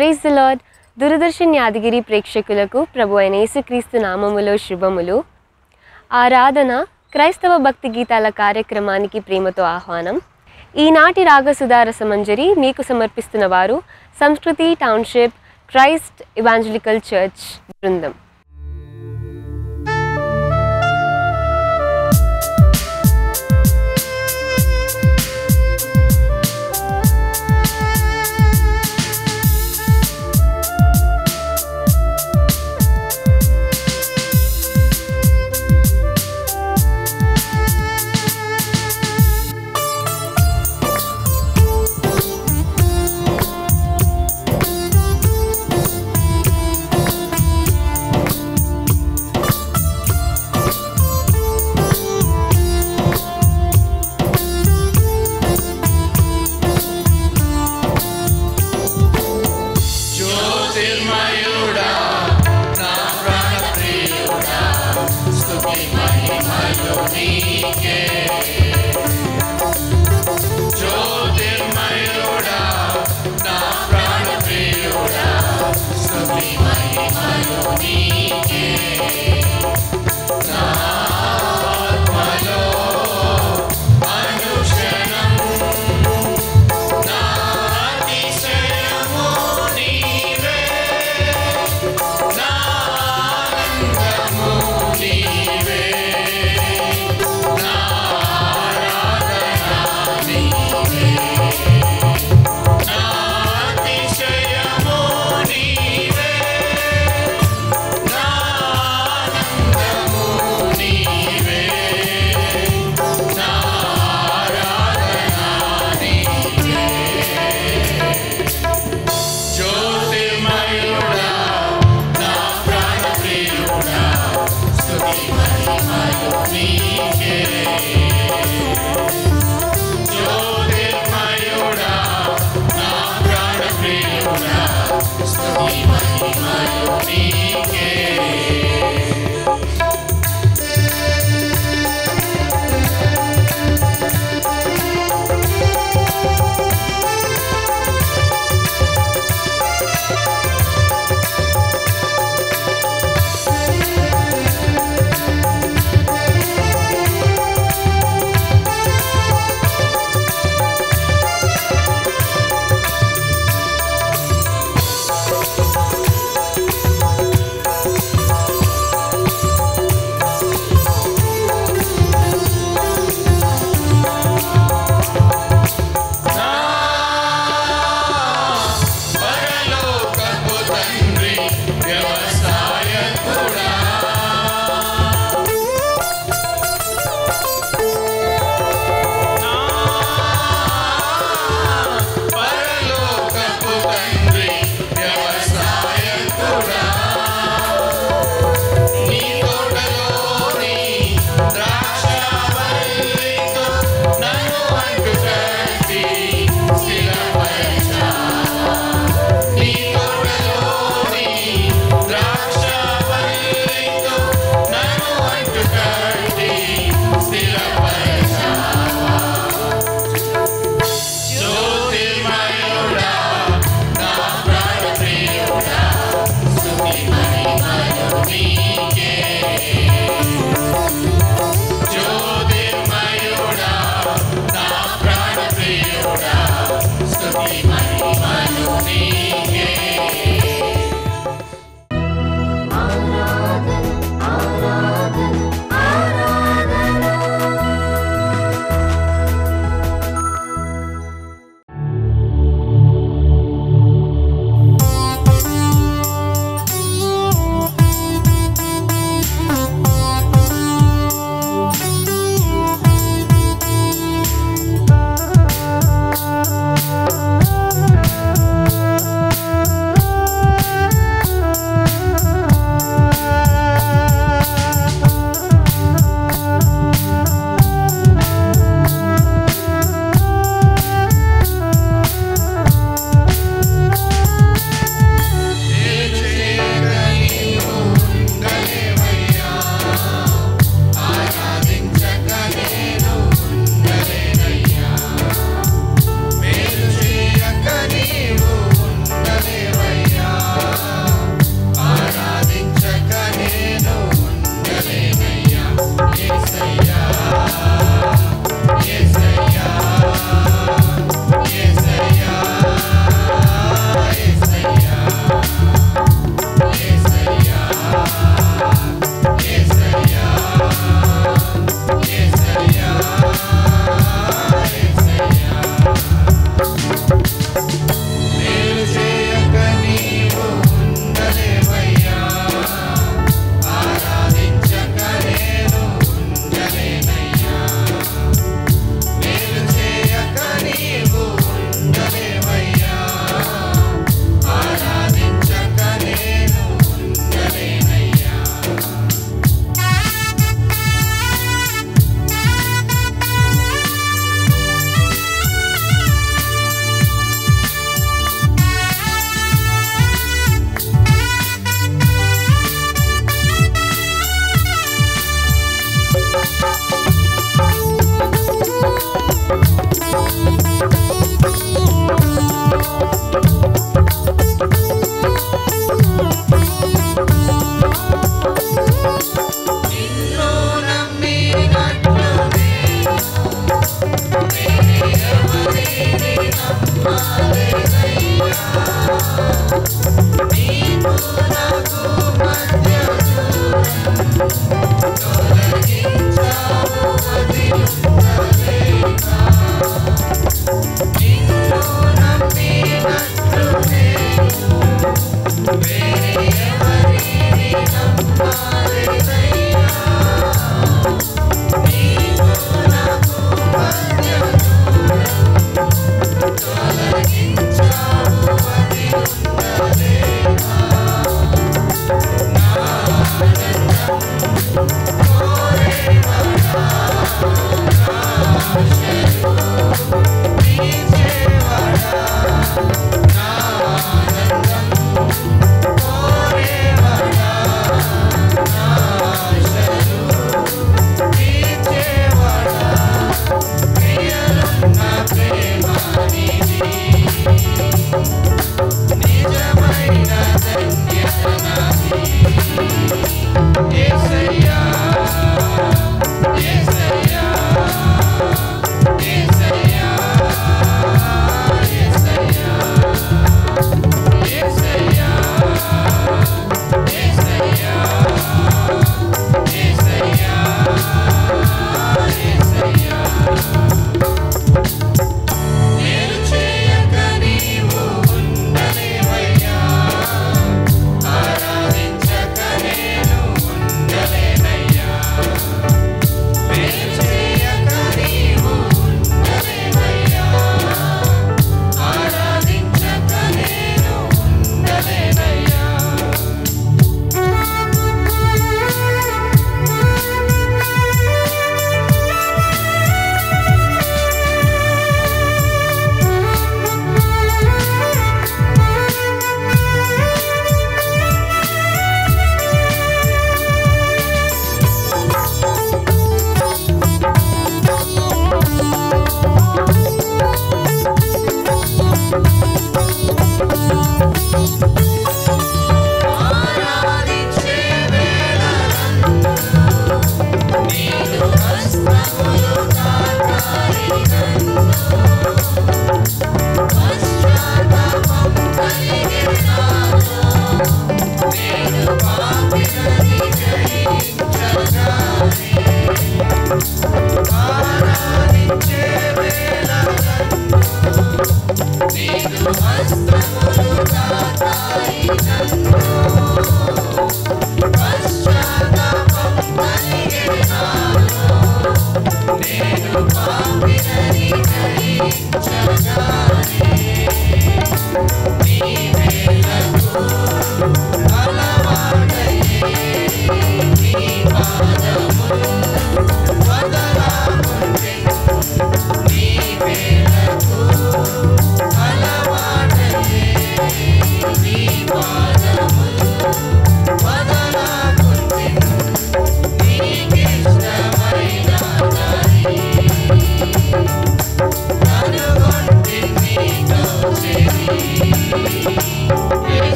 Praise the Lord. Doordarshan Yadagiri ప్రేక్షకులకు ప్రభు అయిన యేసుక్రీస్తు నామములో శుభములు. ఆరాధన క్రైస్తవ భక్తి గీతాల కార్యక్రమానికి ప్రేమతో ఆహ్వానం. ఈనాటి రాగసుధా రసమంజరి మీకు సమర్పిస్తున్న వారు సంస్కృతి టౌన్షిప్ క్రైస్ట్ ఇవాంజలికల్ చర్చ్ బృందం.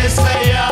యేసయ్యా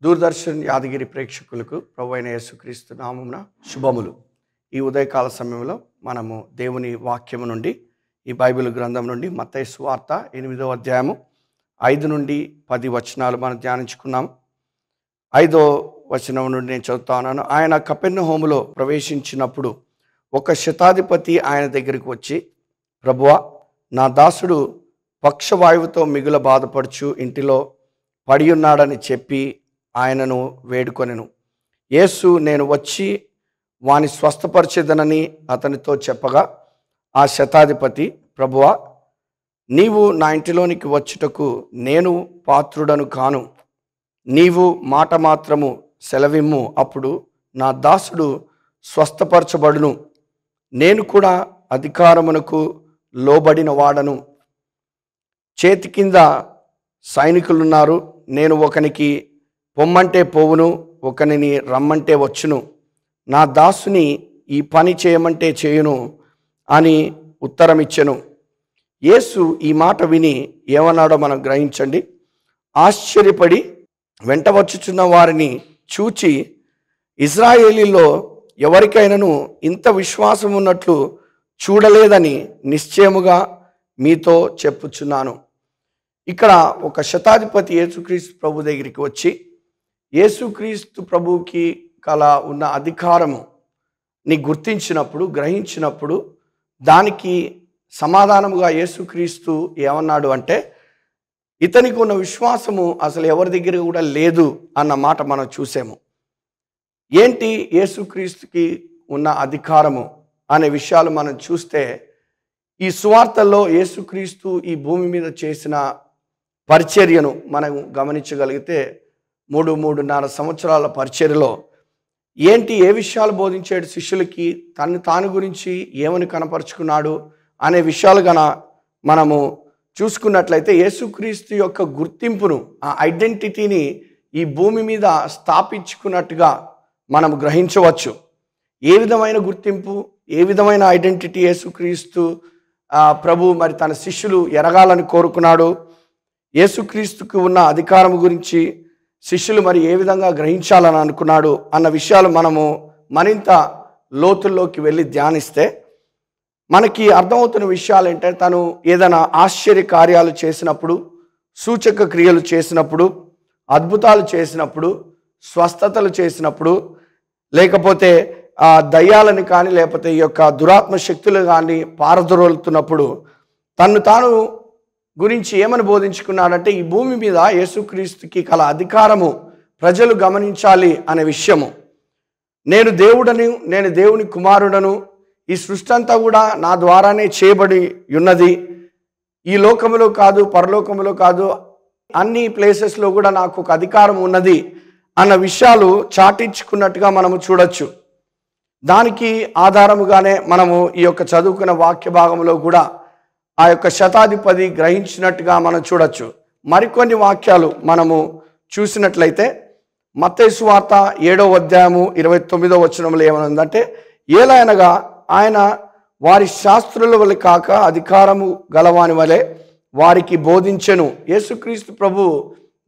దూరదర్శన్ యాదగిరి ప్రేక్షకులకు ప్రభువైన యేసుక్రీస్తు నామమున శుభములు. ఈ ఉదయకాల సమయంలో మనము దేవుని వాక్యము నుండి ఈ బైబిల్ గ్రంథం నుండి మత్తయి సువార్త 8వ అధ్యాయము 5 నుండి 10 వచనాలు మనం ధ్యానించుకున్నాం. 5వ వచనం నుండి నేను చదువుతా ఉన్నాను. ఆయన కపెర్నహూములో ప్రవేశించినప్పుడు ఒక శతాధిపతి ఆయన దగ్గరికి వచ్చి, ప్రభువా, నా దాసుడు పక్షవాయువుతో మిగుల బాధపడుచు ఇంటిలో పడి ఉన్నాడని చెప్పి ఆయనను వేడుకొనెను. యేసు, నేను వచ్చి వాని స్వస్థపరిచెదనని అతనితో చెప్పగా, ఆ శతాధిపతి, ప్రభువా, నీవు నా ఇంటిలోనికి వచ్చుటకు నేను పాత్రుడను కాను. నీవు మాట మాత్రము సెలవిమ్ము, అప్పుడు నా దాసుడు స్వస్థపరచబడును. నేను కూడా అధికారమునకు లోబడిన వాడను. చేతి కింద సైనికులున్నారు. నేను ఒకనికి పొమ్మంటే పోవును, ఒకనిని రమ్మంటే వచ్చును. నా దాసుని ఈ పని చేయమంటే చేయును అని ఉత్తరమిచ్చెను. యేసు ఈ మాట విని ఏమన్నాడో మనం గ్రహించండి. ఆశ్చర్యపడి వెంట వచ్చుచున్న వారిని చూచి, ఇశ్రాయేలీలో ఎవరికైనాను ఇంత విశ్వాసం ఉన్నట్లు చూడలేదని నిశ్చయముగా మీతో చెప్పుచున్నాను. ఇక్కడ ఒక శతాధిపతి యేసుక్రీస్తు ప్రభు దగ్గరికి వచ్చి, యేసుక్రీస్తు ప్రభువుకి కల ఉన్న అధికారముని గుర్తించినప్పుడు, గ్రహించినప్పుడు, దానికి సమాధానముగా యేసుక్రీస్తు ఏమన్నాడు అంటే, ఇతనికి ఉన్న విశ్వాసము అసలు ఎవరి దగ్గర కూడా లేదు అన్న మాట మనం చూసాము. ఏంటి యేసుక్రీస్తుకి ఉన్న అధికారము అనే విషయాలు మనం చూస్తే, ఈ సువార్తల్లో యేసుక్రీస్తు ఈ భూమి మీద చేసిన పరిచర్యను మనం గమనించగలిగితే, 3.5 సంవత్సరాల పరిచర్యలో ఏ విషయాలు బోధించాడు శిష్యులకి, తాను గురించి ఏమని కనపరుచుకున్నాడు అనే విషయాలు గన మనము చూసుకున్నట్లయితే, యేసుక్రీస్తు యొక్క గుర్తింపును, ఆ ఐడెంటిటీని ఈ భూమి మీద స్థాపించుకున్నట్టుగా మనం గ్రహించవచ్చు. ఏ విధమైన గుర్తింపు, ఏ విధమైన ఐడెంటిటీ యేసుక్రీస్తు ప్రభు మరి తన శిష్యులు ఎరగాలని కోరుకున్నాడు, యేసుక్రీస్తుకు ఉన్న అధికారం గురించి శిష్యులు మరి ఏ విధంగా గ్రహించాలని అనుకున్నాడు అన్న విషయాలు మనము మరింత లోతుల్లోకి వెళ్ళి ధ్యానిస్తే మనకి అర్థమవుతున్న విషయాలు ఏంటంటే, తను ఏదైనా ఆశ్చర్య కార్యాలు చేసినప్పుడు, సూచక క్రియలు చేసినప్పుడు, అద్భుతాలు చేసినప్పుడు, స్వస్థతలు చేసినప్పుడు, లేకపోతే దయ్యాలని కానీ లేకపోతే ఈ యొక్క దురాత్మ శక్తులు కానీ పారదొరులుతున్నప్పుడు తాను గురించి ఏమని బోధించుకున్నాడంటే, ఈ భూమి మీద యేసుక్రీస్తుకి కల అధికారము ప్రజలు గమనించాలి అనే విషయము. నేను దేవుడను, నేను దేవుని కుమారుడను, ఈ సృష్టి అంతా కూడా నా ద్వారానే చేయబడి ఉన్నది, ఈ లోకములో కాదు పరలోకములో కాదు అన్ని ప్లేసెస్లో కూడా నాకు ఒక అధికారం ఉన్నది అన్న విషయాలు చాటించుకున్నట్టుగా మనము చూడొచ్చు. దానికి ఆధారముగానే మనము ఈ యొక్క చదువుకున్న వాక్య భాగంలో కూడా ఆ యొక్క శతాధిపతి గ్రహించినట్టుగా మనం చూడొచ్చు. మరికొన్ని వాక్యాలు మనము చూసినట్లయితే, మత్తయి సువార్త 7వ అధ్యాయము 29వ వచనంలో ఏమనుందంటే, ఏలైనగా ఆయన వారి శాస్త్రుల వలె కాక అధికారము గలవాని వలె వారికి బోధించెను. యేసుక్రీస్తు ప్రభు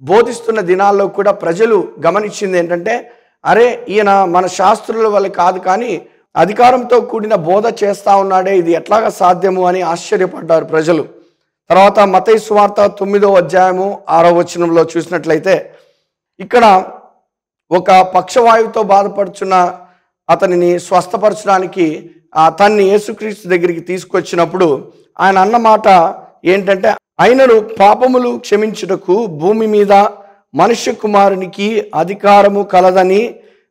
బోధిస్తున్న దినాల్లో కూడా ప్రజలు గమనించింది ఏంటంటే, అరే, ఈయన మన శాస్త్రుల వలె కాదు కానీ అధికారంతో కూడిన బోధ చేస్తూ ఉన్నాడే, ఇది ఎట్లాగా సాధ్యము అని ఆశ్చర్యపడ్డారు ప్రజలు. తర్వాత మత్తయి సువార్త 9వ అధ్యాయము 6వ వచనంలో చూసినట్లయితే, ఇక్కడ ఒక పక్షవాయువుతో బాధపడుచున్న అతనిని స్వస్థపరచడానికి అతన్ని యేసుక్రీస్తు దగ్గరికి తీసుకొచ్చినప్పుడు ఆయన అన్నమాట ఏంటంటే, ఆయనను పాపములు క్షమించుటకు భూమి మీద మనుష్య కుమారునికి అధికారము కలదని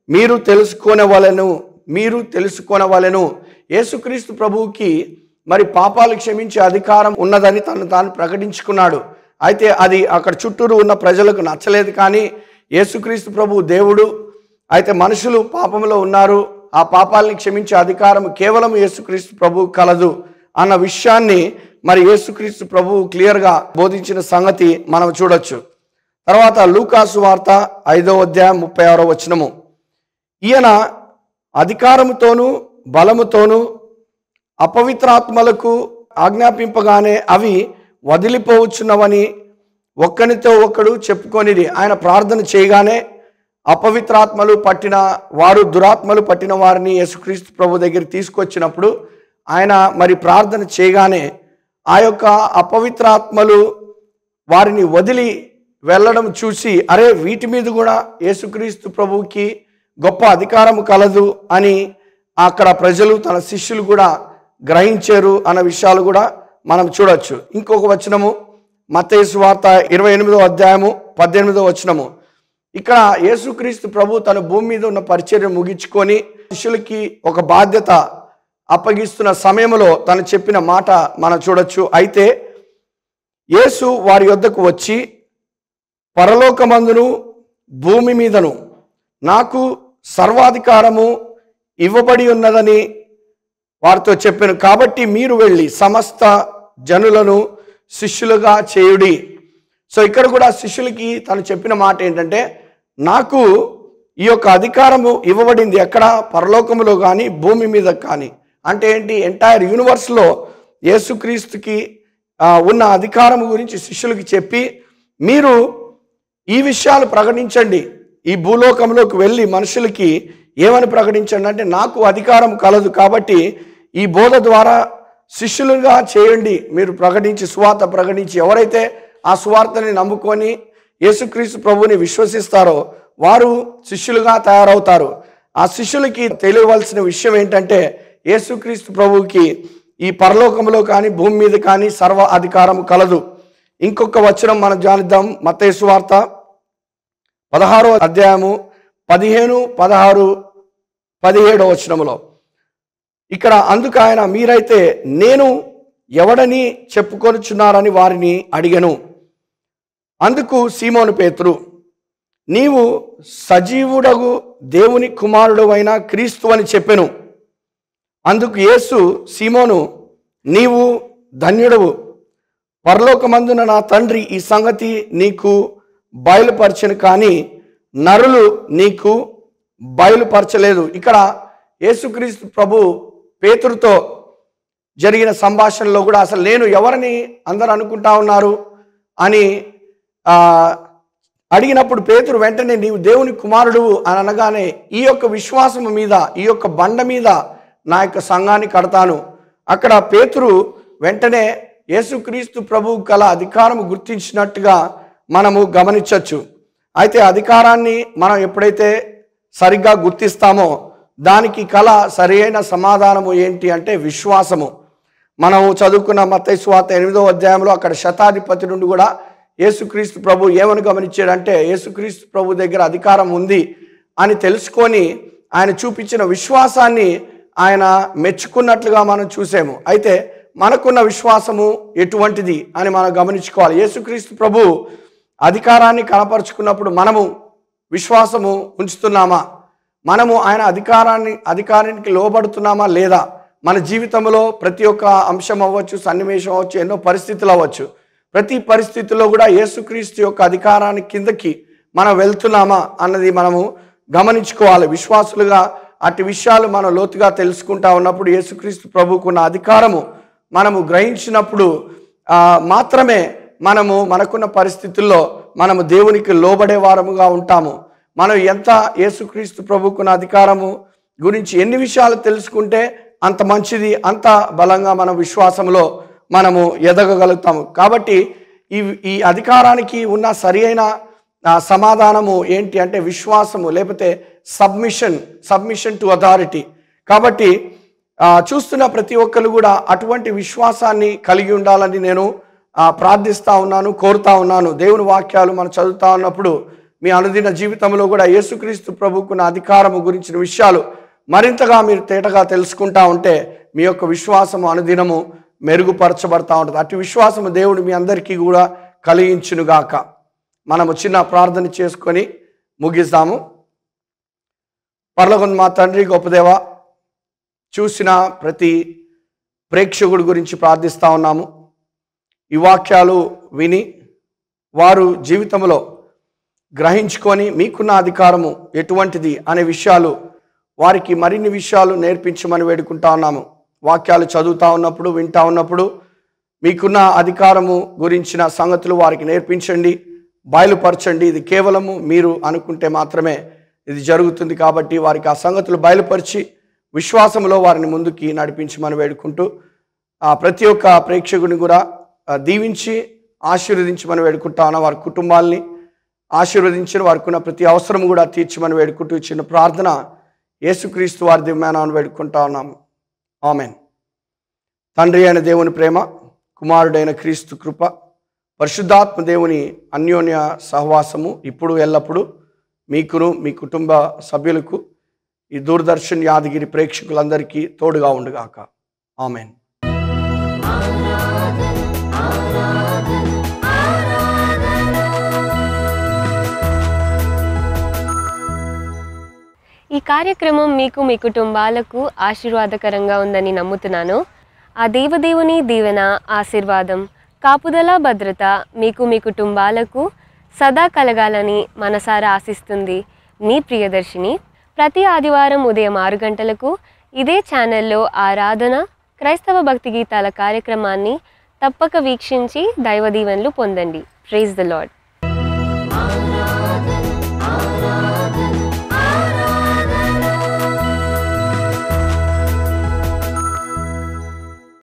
మీరు తెలుసుకొనవలెను. యేసుక్రీస్తు ప్రభువుకి మరి పాపాలు క్షమించే అధికారం ఉన్నదని తాను ప్రకటించుకున్నాడు. అయితే అది అక్కడ చుట్టూరు ఉన్న ప్రజలకు నచ్చలేదు. కానీ యేసుక్రీస్తు ప్రభువు దేవుడు, అయితే మనుషులు పాపంలో ఉన్నారు, ఆ పాపాలని క్షమించే అధికారం కేవలం యేసుక్రీస్తు ప్రభువు కలదు అన్న విషయాన్ని మరి యేసుక్రీస్తు ప్రభువు క్లియర్గా బోధించిన సంగతి మనం చూడొచ్చు. తర్వాత లూకాసు వార్త 5వ అధ్యాయం 36వ వచనము, ఈయన అధికారముతోనూ బలముతోనూ అపవిత్రాత్మలకు ఆజ్ఞాపింపగానే అవి వదిలిపోవచ్చున్నవని ఒక్కనితో ఒకడు చెప్పుకొనిది. ఆయన ప్రార్థన చేయగానే అపవిత్రాత్మలు పట్టిన వారు, దురాత్మలు పట్టిన వారిని యేసుక్రీస్తు ప్రభు దగ్గర తీసుకొచ్చినప్పుడు ఆయన మరి ప్రార్థన చేయగానే ఆ యొక్క అపవిత్రాత్మలు వారిని వదిలి వెళ్ళడం చూసి, అరే వీటి మీద కూడా యేసుక్రీస్తు ప్రభువుకి గొప్ప అధికారం కలదు అని అక్కడ ప్రజలు, తన శిష్యులు కూడా గ్రహించారు అన్న విషయాలు కూడా మనం చూడొచ్చు. ఇంకొక వచనము మత్తయి సువార్త 28వ అధ్యాయము 18వ వచనము. ఇక్కడ యేసుక్రీస్తు ప్రభు తన భూమి మీద ఉన్న పరిచర్య ముగించుకొని శిష్యులకి ఒక బాధ్యత అప్పగిస్తున్న సమయంలో తను చెప్పిన మాట మనం చూడొచ్చు. అయితే యేసు వారి యొద్దకు వచ్చి, పరలోకమందును భూమి మీదను నాకు సర్వాధికారము ఇవ్వబడి ఉన్నదని వారితో చెప్పాను. కాబట్టి మీరు వెళ్ళి సమస్త జనులను శిష్యులుగా చేయుడి. సో ఇక్కడ కూడా శిష్యులకి తను చెప్పిన మాట ఏంటంటే, నాకు ఈ యొక్క అధికారము ఇవ్వబడింది, ఎక్కడ? పరలోకములో కానీ భూమి మీద కానీ. అంటే ఏంటి? ఎంటైర్ యూనివర్స్లో యేసుక్రీస్తుకి ఉన్న అధికారం గురించి శిష్యులకి చెప్పి, మీరు ఈ విషయాలు ప్రకటించండి, ఈ భూలోకంలోకి వెళ్ళి మనుషులకి ఏమని ప్రకటించండి అంటే, నాకు అధికారం కలదు కాబట్టి ఈ బోధ ద్వారా శిష్యులుగా చేయండి. మీరు ప్రకటించి, సువార్త ప్రకటించి, ఎవరైతే ఆ సువార్తని నమ్ముకొని యేసుక్రీస్తు ప్రభుని విశ్వసిస్తారో వారు శిష్యులుగా తయారవుతారు. ఆ శిష్యులకి తెలియవలసిన విషయం ఏంటంటే, యేసుక్రీస్తు ప్రభువుకి ఈ పరలోకంలో కానీ భూమి మీద కానీ సర్వ అధికారం కలదు. ఇంకొక వచనం మనం ధ్యానిద్దాం. మత్తయి సువార్త 16వ అధ్యాయము 15, 16, 17 వచనములో. ఇక్కడ అందుకు ఆయన, మీరైతే నేను ఎవడని చెప్పుకొనుచున్నారని వారిని అడిగెను. అందుకు సీమోను పేతురు, నీవు సజీవుడగు దేవుని కుమారుడు అయిన క్రీస్తు అని చెప్పెను. అందుకు యేసు, సీమోను, నీవు ధన్యుడవు, పరలోకమందున నా తండ్రి ఈ సంగతి నీకు బయలుపరచను, కానీ నరులు నీకు బయలుపరచలేదు. ఇక్కడ యేసుక్రీస్తు ప్రభు పేతురుతో జరిగిన సంభాషణలో కూడా అసలు నేను ఎవరిని అందరూ అనుకుంటా ఉన్నారు అని అడిగినప్పుడు పేతురు వెంటనే, నీవు దేవుని కుమారుడు అని అనగానే, ఈ యొక్క విశ్వాసము మీద, ఈ యొక్క బండ మీద నా యొక్క సంఘాన్ని కడతాను. అక్కడ పేతురు వెంటనే యేసుక్రీస్తు ప్రభువు గల అధికారము గుర్తించినట్టుగా మనము గమనించవచ్చు. అయితే అధికారాన్ని మనం ఎప్పుడైతే సరిగ్గా గుర్తిస్తామో దానికి కల సరైన సమాధానము ఏంటి అంటే విశ్వాసము. మనం చదువుకున్న మత్తయి సువార్త 8వ అధ్యాయంలో అక్కడ శతాధిపతి నుండి కూడా యేసుక్రీస్తు ప్రభు ఏమని గమనించాడంటే, యేసుక్రీస్తు ప్రభు దగ్గర అధికారం ఉంది అని తెలుసుకొని ఆయన చూపించిన విశ్వాసాన్ని ఆయన మెచ్చుకున్నట్లుగా మనం చూసాము. అయితే మనకున్న విశ్వాసము ఎటువంటిది అని మనం గమనించుకోవాలి. యేసుక్రీస్తు ప్రభు అధికారాన్ని కనపరుచుకున్నప్పుడు మనము విశ్వాసము ఉంచుతున్నామా? మనము ఆయన అధికారానికి లోబడుతున్నామా లేదా? మన జీవితంలో ప్రతి ఒక్క అంశం అవ్వచ్చు, సన్నివేశం అవ్వచ్చు, ఎన్నో పరిస్థితులు అవ్వచ్చు, ప్రతి పరిస్థితుల్లో కూడా యేసుక్రీస్తు యొక్క అధికారాన్ని కిందకి మనం వెళ్తున్నామా అన్నది మనము గమనించుకోవాలి. విశ్వాసులుగా అటు విషయాలు మనం లోతుగా తెలుసుకుంటా ఉన్నప్పుడు యేసుక్రీస్తు ప్రభువుకున్న అధికారము మనము గ్రహించినప్పుడు మాత్రమే మనకున్న పరిస్థితుల్లో మనము దేవునికి లోబడే వారముగా ఉంటాము. మనం ఎంత యేసుక్రీస్తు ప్రభువుకున్న అధికారము గురించి ఎన్ని విషయాలు తెలుసుకుంటే అంత మంచిది, అంత బలంగా మన విశ్వాసంలో మనము ఎదగగలుగుతాము. కాబట్టి ఈ అధికారానికి ఉన్న సరి అయిన సమాధానము ఏంటి అంటే విశ్వాసము, లేకపోతే సబ్మిషన్ టు అథారిటీ. కాబట్టి చూస్తున్న ప్రతి ఒక్కరు కూడా అటువంటి విశ్వాసాన్ని కలిగి ఉండాలని నేను ప్రార్థిస్తూ ఉన్నాను, కోరుతా ఉన్నాను. దేవుని వాక్యాలు మనం చదువుతా ఉన్నప్పుడు మీ అనుదిన జీవితంలో కూడా యేసుక్రీస్తు ప్రభువుకున్న అధికారము గురించిన విషయాలు మరింతగా మీరు తేటగా తెలుసుకుంటా ఉంటే మీ యొక్క విశ్వాసము అనుదినము మెరుగుపరచబడతా ఉంటుంది. అటు విశ్వాసము దేవుడు మీ అందరికీ కూడా కలిగించునుగాక. మనము చిన్న ప్రార్థన చేసుకొని ముగిస్తాము. పరలోకమందు మా తండ్రి, గొప్ప దేవ, చూసిన ప్రతి ప్రేక్షకుడి గురించి ప్రార్థిస్తూ ఉన్నాము. ఈ వాక్యాలు విని వారు జీవితంలో గ్రహించుకొని మీకున్న అధికారము ఎటువంటిది అనే విషయాలు వారికి మరిన్ని విషయాలు నేర్పించమని వేడుకుంటా ఉన్నాము. వాక్యాలు చదువుతూ ఉన్నప్పుడు, వింటా ఉన్నప్పుడు మీకున్న అధికారము గురించిన సంగతులు వారికి నేర్పించండి, బయలుపరచండి. ఇది కేవలము మీరు అనుకుంటే మాత్రమే ఇది జరుగుతుంది. కాబట్టి వారికి ఆ సంగతులు బయలుపరిచి విశ్వాసంలో వారిని ముందుకి నడిపించమని వేడుకుంటూ ప్రతి ఒక్క ప్రేక్షకుని కూడా దీవించి ఆశీర్వదించమని వేడుకుంటాను. వారి కుటుంబాల్ని ఆశీర్వదించిన వారికి ఉన్న ప్రతి అవసరం కూడా తీర్చమని వేడుకుంటూ ఇచ్చిన ప్రార్థన యేసుక్రీస్తు వారి దివ్యనామమున వేడుకుంటా ఉన్నాము. ఆమేన్. తండ్రి అయిన దేవుని ప్రేమ, కుమారుడైన క్రీస్తు కృప, పరిశుద్ధాత్మ దేవుని అన్యోన్య సహవాసము ఇప్పుడు ఎల్లప్పుడూ మీకును మీ కుటుంబ సభ్యులకు ఈ దూరదర్శన్ యాదగిరి ప్రేక్షకులందరికీ తోడుగా ఉండుగాక. ఆమేన్. ఈ కార్యక్రమం మీకు మీ కుటుంబాలకు ఆశీర్వాదకరంగా ఉందని నమ్ముతున్నాను. ఆ దేవదేవుని దీవెన, ఆశీర్వాదం, కాపుదల, భద్రత మీకు మీ కుటుంబాలకు సదా కలగాలని మనసారా ఆశిస్తుంది మీ ప్రియదర్శిని. ప్రతి ఆదివారం ఉదయం 6 గంటలకు ఇదే ఛానల్లో ఆరాధన క్రైస్తవ భక్తి గీతాల కార్యక్రమాన్ని తప్పక వీక్షించి దైవ దీవెనలు పొందండి. Praise the lord.